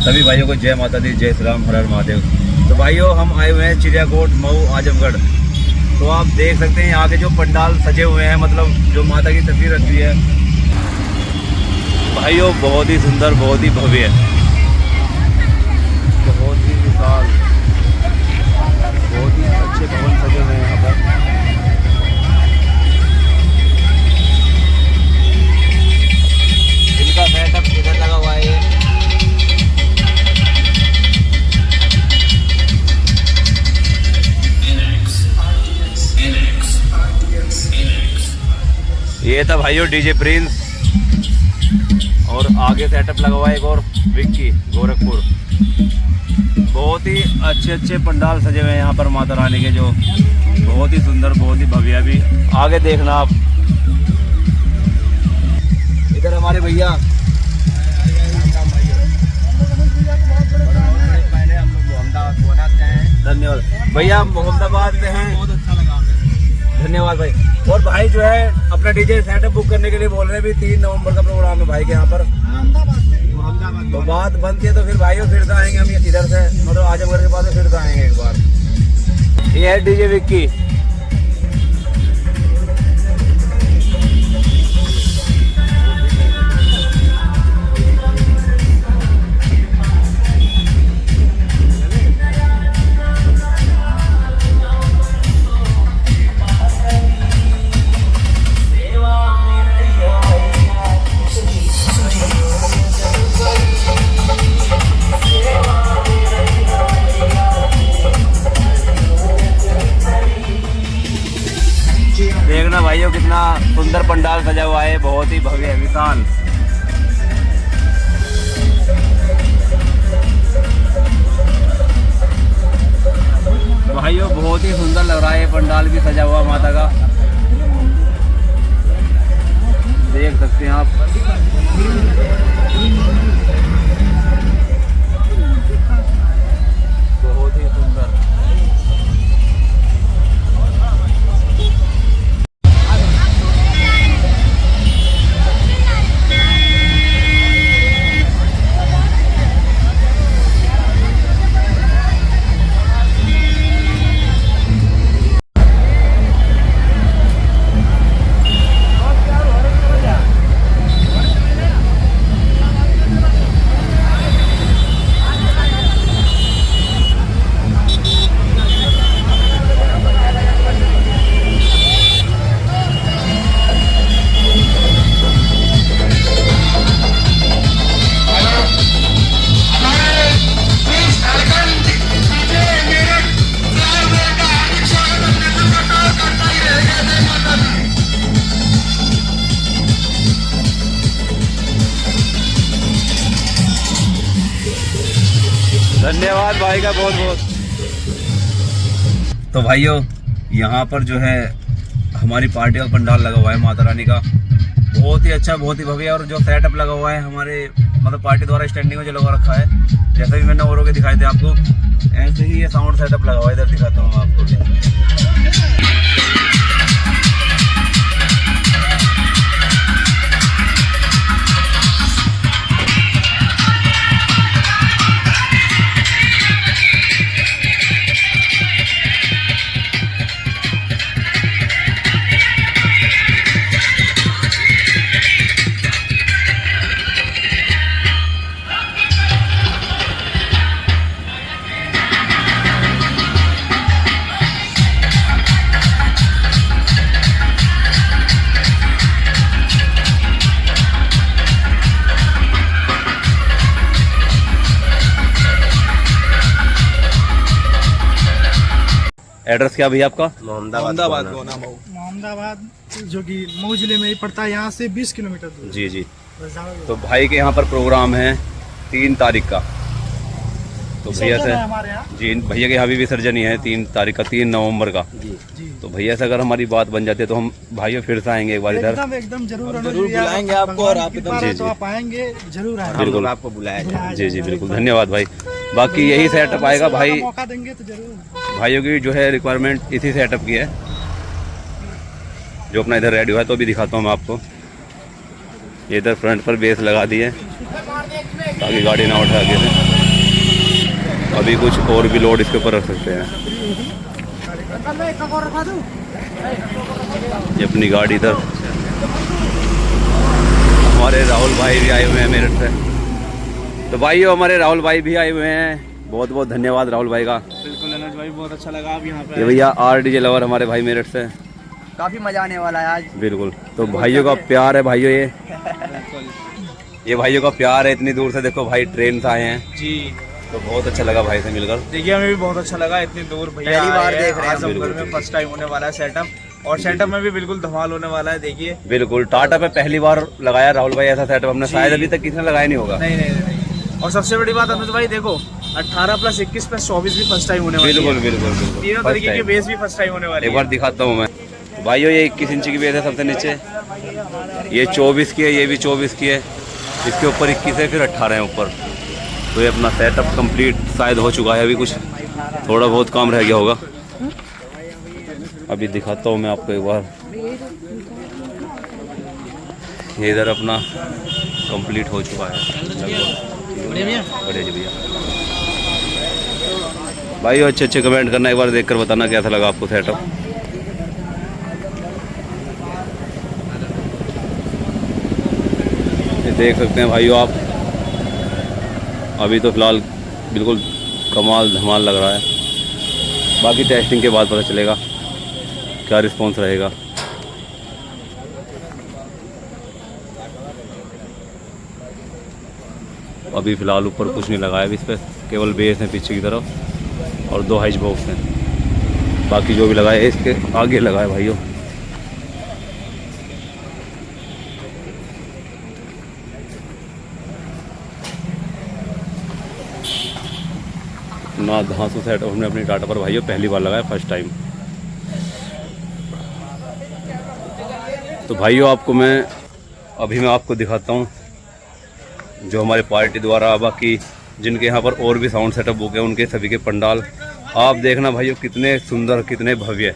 सभी भाइयों को जय माता दी, जय श्री राम, हर हर महादेव। तो भाइयों हम आए हुए हैं चिड़ियाकोट मऊ आजमगढ़। तो आप देख सकते हैं यहाँ के जो पंडाल सजे हुए हैं, मतलब जो माता की तस्वीर रखी है भाइयों, बहुत ही सुंदर, बहुत ही भव्य, बहुत ही विशाल, बहुत ही अच्छे भवन सजे हुए हैं यहाँ पर। इनका सेटअप इधर लगा हुआ है। ये था भाइयों डीजे प्रिंस, और आगे सेटअप लगा हुआ है एक और विक्की गोरखपुर। बहुत ही अच्छे अच्छे पंडाल सजे हुए हैं यहाँ पर माता रानी के, जो बहुत ही सुंदर, बहुत ही भव्य। भी आगे देखना आप, इधर हमारे भैया धन्यवाद भैया, मोहम्मदाबाद से हैं। बहुत अच्छा लगा, धन्यवाद भाई। और भाई जो है अपना डीजे सेटअप बुक करने के लिए बोल रहे हैं। भी 3 नवंबर का प्रोग्राम है भाई के यहाँ पर। तो बात बनती है तो फिर भाइयों फिर से आएंगे हम इधर से, मतलब आजमगढ़ के पास फिर से आएंगे एक बार। ये है डीजे विक्की। देखना भाइयों कितना सुंदर पंडाल सजा हुआ है, बहुत ही भव्य विशाल। भाइयों बहुत ही सुंदर लग रहा है ये पंडाल भी सजा हुआ माता का, देख सकते हैं आप। बहुत ही सुंदर। धन्यवाद भाई का बहुत बहुत। तो भाइयों यहाँ पर जो है हमारी पार्टी का पंडाल लगा हुआ है माता रानी का, बहुत ही अच्छा, बहुत ही भव्य। और जो सेटअप लगा हुआ है हमारे मतलब पार्टी द्वारा स्टैंडिंग में जो लगा रखा है, जैसे भी मैंने औरों के दिखाए थे आपको, ऐसे ही ये साउंड सेटअप लगा हुआ है। इधर दिखाता हूँ आपको। एड्रेस क्या भैया आपका? मोहम्मदाबाद जो कि मऊ जिले में ही पड़ता है, यहाँ से 20 किलोमीटर दूर। जी जी। तो भाई के यहाँ पर प्रोग्राम है 3 तारीख का। तो भैया से हमारे यहाँ जी, भैया के यहाँ भी विसर्जन ही है 3 तारीख का, 3 नवंबर का जी। तो भैया से अगर हमारी बात बन जाती है तो हम भाइयों फिर से आएंगे एक बार इधर। एकदम जरूर बुलाएंगे आपको, और आप तो आप आएंगे जरूर, बिल्कुल आपको बुलाया। जी जी बिल्कुल, धन्यवाद भाई। बाकी यही सेटअप आएगा भाई, मौका देंगे तो जरूर। भाइयों की जो है रिक्वायरमेंट इसी सेटअप की है, जो अपना इधर रेडी हुआ है। तो अभी दिखाता हूँ मैं आपको, इधर फ्रंट पर बेस लगा दिए। ताकि गाड़ी ना उठा आगे से। अभी कुछ और भी लोड इसके ऊपर रख सकते हैं। ये अपनी गाड़ी इधर, हमारे राहुल भाई भी आए हुए हैं मेरठ से। तो भाइयों हमारे राहुल भाई भी आए हुए हैं, बहुत बहुत धन्यवाद राहुल भाई का। बिल्कुल अनुज भाई, बहुत अच्छा लगा आप यहाँ पे। ये भैया आर डीजे लवर हमारे भाई मेरठ से, काफी मजा आने वाला है आज। बिल्कुल। तो भाइयों का प्यार है भाइयों, ये भाइयों का प्यार है। इतनी दूर से देखो भाई ट्रेन से आए हैं जी, तो बहुत अच्छा लगा भाई से मिलकर। देखिए हमें भी बहुत अच्छा लगा, इतनी दूर भैया पहली बार देख रहे हैं। आजमगढ़ में फर्स्ट टाइम होने वाला है सेटअप, और सेटअप में भी बिल्कुल धमाल होने वाला है। देखिए बिल्कुल, टाटा पे पहली बार लगाया राहुल भाई ऐसा सेटअप, हमने शायद अभी तक किसी ने लगाया नहीं होगा। नहीं। और सबसे बड़ी बात अनुज भाई देखो, 18 + 21 + 24 भी फर्स्ट टाइम होने वाली है। बिल्कुल। तीनों तरीके की बेस भी फर्स्ट टाइम होने वाली एक है। बार दिखाता हूँ मैं भाइयों, ये 21 इंच की बेस है सबसे नीचे, ये 24 की है, ये भी 24 की है, इसके ऊपर 21 है, फिर 18 है ऊपर। तो ये अपना सेटअप कंप्लीट शायद हो चुका है, अभी कुछ थोड़ा बहुत काम रह गया होगा। अभी दिखाता हूँ मैं आपको एक बार, ये इधर अपना कंप्लीट हो चुका है लगभग। बढ़िया जी भैया। भाई अच्छे कमेंट करना, एक बार देखकर बताना कैसा लगा आपको सेटअप। ये देख सकते हैं भाइयों आप, अभी तो फिलहाल बिल्कुल कमाल धमाल लग रहा है। बाकी टेस्टिंग के बाद पता चलेगा क्या रिस्पॉन्स रहेगा। अभी फ़िलहाल ऊपर कुछ नहीं लगाया, अभी इस पर केवल बेस है पीछे की तरफ और 2 हाइज बॉक्स हैं। बाकी जो भी लगाया इसके आगे लगाया भाइयों। ना धांसू सेट हमने अपनी टाटा पर भाइयों पहली बार लगाया, फर्स्ट टाइम। तो भाइयों आपको मैं आपको दिखाता हूँ जो हमारे पार्टी द्वारा, बाकी जिनके यहाँ पर और भी साउंड सेटअप बुक है उनके सभी के पंडाल। आप देखना भाइयों कितने सुंदर कितने भव्य,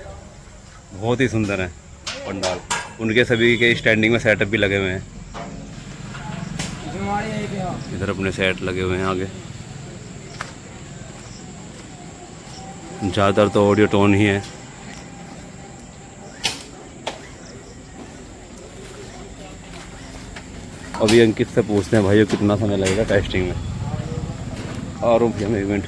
बहुत ही सुंदर हैं पंडाल। उनके सभी के स्टैंडिंग में सेटअप भी लगे हुए हैं। इधर अपने सेट लगे हुए हैं आगे। ज़्यादातर तो ऑडियो टोन ही है। अभी अंकित से पूछते हैं भाइयों कितना समय लगेगा टेस्टिंग में। और इवेंट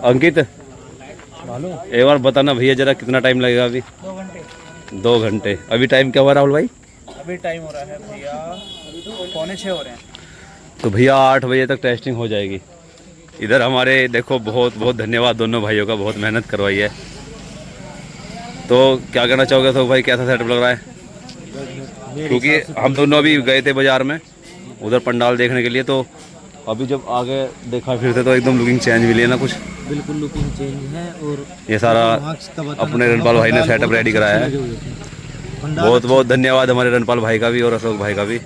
अंकित एक बार बताना भैया जरा कितना टाइम लगेगा अभी? 2 घंटे। अभी टाइम क्या हुआ राहुल भाई? अभी टाइम हो रहा है भैया 5:45 हो रहे हैं। तो भैया 8 बजे तक टेस्टिंग हो जाएगी। इधर हमारे देखो बहुत बहुत धन्यवाद दोनों भाइयों का, बहुत मेहनत करवाई है। तो क्या कहना चाहोगे तो भाई, कैसा सेटअप लग रहा है? क्योंकि हम दोनों अभी गए थे बाज़ार में उधर पंडाल देखने के लिए, तो अभी जब आगे देखा फिर से तो एकदम लुकिंग चेंज मिली है ना कुछ। बिल्कुल लुकिंग चेंज है। और ये सारा अपने रणपाल भाई ने सेटअप रेडी कराया है। बहुत बहुत धन्यवाद हमारे रणपाल भाई का भी और अशोक भाई का भी,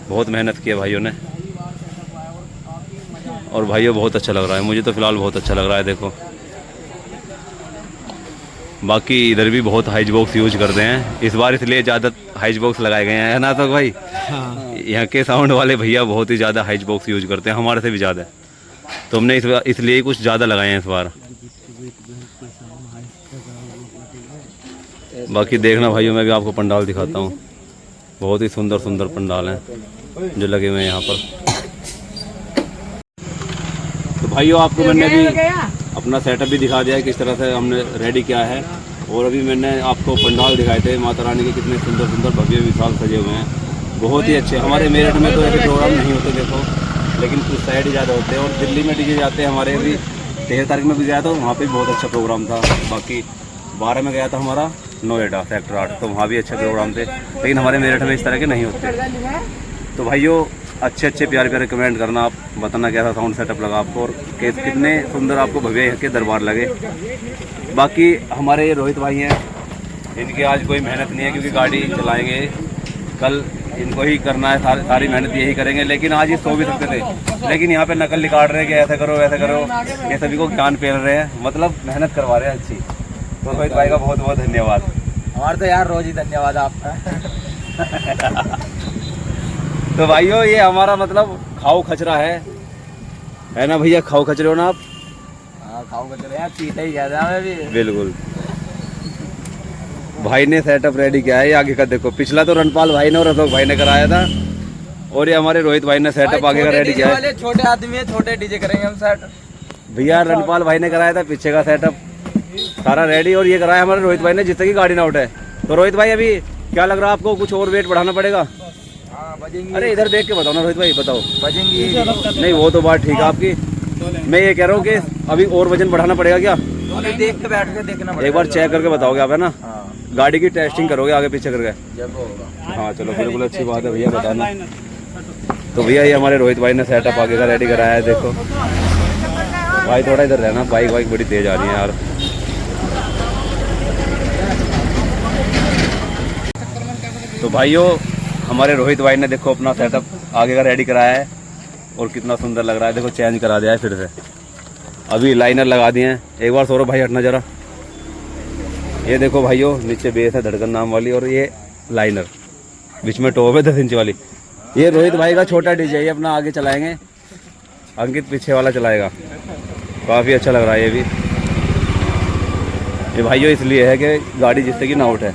बहुत मेहनत की है भाइयों ने। और भाइयों बहुत अच्छा लग रहा है, मुझे तो फ़िलहाल बहुत अच्छा लग रहा है। देखो बाकी इधर भी बहुत हाइज बॉक्स यूज करते हैं इस बार, इसलिए ज़्यादा हाइज बॉक्स लगाए गए हैं, है ना अशोक भाई? हाँ। यहाँ के साउंड वाले भैया बहुत ही ज़्यादा हाइज बॉक्स यूज करते हैं, हमारे से भी ज़्यादा। तो हमने इसलिए कुछ ज़्यादा लगाए हैं इस बार। बाकी देखना भाइयों, मैं भी आपको पंडाल दिखाता हूँ। बहुत ही सुंदर सुंदर पंडाल हैं जो लगे हुए हैं यहाँ पर। तो भाइयों आपको मैंने भी अपना सेटअप भी दिखा दिया है किस तरह से हमने रेडी किया है। और अभी मैंने आपको पंडाल दिखाए थे माता रानी के, कितने सुंदर सुंदर भव्य विशाल सजे हुए हैं, बहुत ही अच्छे। हमारे मेरठ में तो ऐसे प्रोग्राम नहीं होते देखो, लेकिन कुछ साइड ही ज़्यादा होते हैं। और दिल्ली में डीजे जाते हैं हमारे, भी 13 तारीख में भी गया तो वहाँ पे भी बहुत अच्छा प्रोग्राम था। बाकी 12 में गया था हमारा नोएडा सेक्टर 8, तो वहाँ भी अच्छे प्रोग्राम थे, लेकिन हमारे मेरठ में इस तरह के नहीं होते। तो भाइयों अच्छे प्यारे प्यारे कमेंट करना, आप बताना कैसा साउंड सेटअप लगा आपको और कितने सुंदर आपको भव्य के दरबार लगे। बाकी हमारे ये रोहित भाई हैं, इनकी आज कोई मेहनत नहीं है क्योंकि गाड़ी चलाएंगे, कल इनको ही करना है, सारी मेहनत यही करेंगे। लेकिन आज ये सो भी सकते थे, लेकिन यहाँ पे नकल निकाल रहे हैं कि ऐसा करो वैसा करो, ये सभी को ज्ञान फेर रहे हैं, मतलब मेहनत करवा रहे हैं अच्छी। तो रोहित भाई का बहुत बहुत धन्यवाद। हमारे तो यार रोज ही धन्यवाद आपका। तो भाइयों ये हमारा मतलब खाओ खचरा है ना भैया? खाओ खचरे हो ना आप? हाँ खाओ का चले यार, चीता ही कहते हैं हमें भी। बिल्कुल। भाई ने सेटअप रेडी किया है, ये आगे का देखो। पिछला तो रणपाल भाई ने और अशोक भाई ने कराया था, और ये हमारे रोहित भाई ने सेटअप आगे का रेडी किया है। छोटे आदमी है, छोटे डीजे करेंगे हम सेट। भैया रणपाल भाई ने कराया था पीछे का सेटअप सारा रेडी, और ये कराया हमारे रोहित भाई ने, जिससे कि गाड़ी ना उठे। तो रोहित भाई अभी क्या लग रहा है आपको, कुछ और वेट बढ़ाना पड़ेगा? हाँ बजेंगी। अरे इधर देख के बताओ ना रोहित भाई, बताओ। बजेंगी नहीं वो तो बात ठीक है आपकी, मैं ये कह रहा हूँ कि अभी और वजन बढ़ाना पड़ेगा क्या? देख के बैठ के देखना पड़ेगा। एक बार चेक करके बताओगे आप, है ना? हाँ गाड़ी की टेस्टिंग करोगे आगे पीछे करके? जब होगा। हाँ चलो बिल्कुल अच्छी बात है भैया, बताना। तो भैया ये हमारे रोहित भाई ने सेटअप आगे का रेडी कराया है, देखो। भाई थोड़ा इधर रहना, बाइक बड़ी तेज आ रही है यार। तो भाइयों हमारे रोहित भाई ने देखो अपना सेटअप आगे का रेडी कराया है, और कितना सुंदर लग रहा है। देखो चेंज करा दिया है फिर से, अभी लाइनर लगा दिए हैं। एक बार सौरभ भाई हटना जरा। ये देखो भाइयों, नीचे बेस है धड़कन नाम वाली, और ये लाइनर बीच में टॉप है 10 इंच वाली। ये रोहित भाई का छोटा डीजे, ये अपना आगे चलाएंगे, अंकित पीछे वाला चलाएगा। काफ़ी अच्छा लग रहा है ये भी। ये भाइयों इसलिए है कि गाड़ी जिससे कि ना उठे।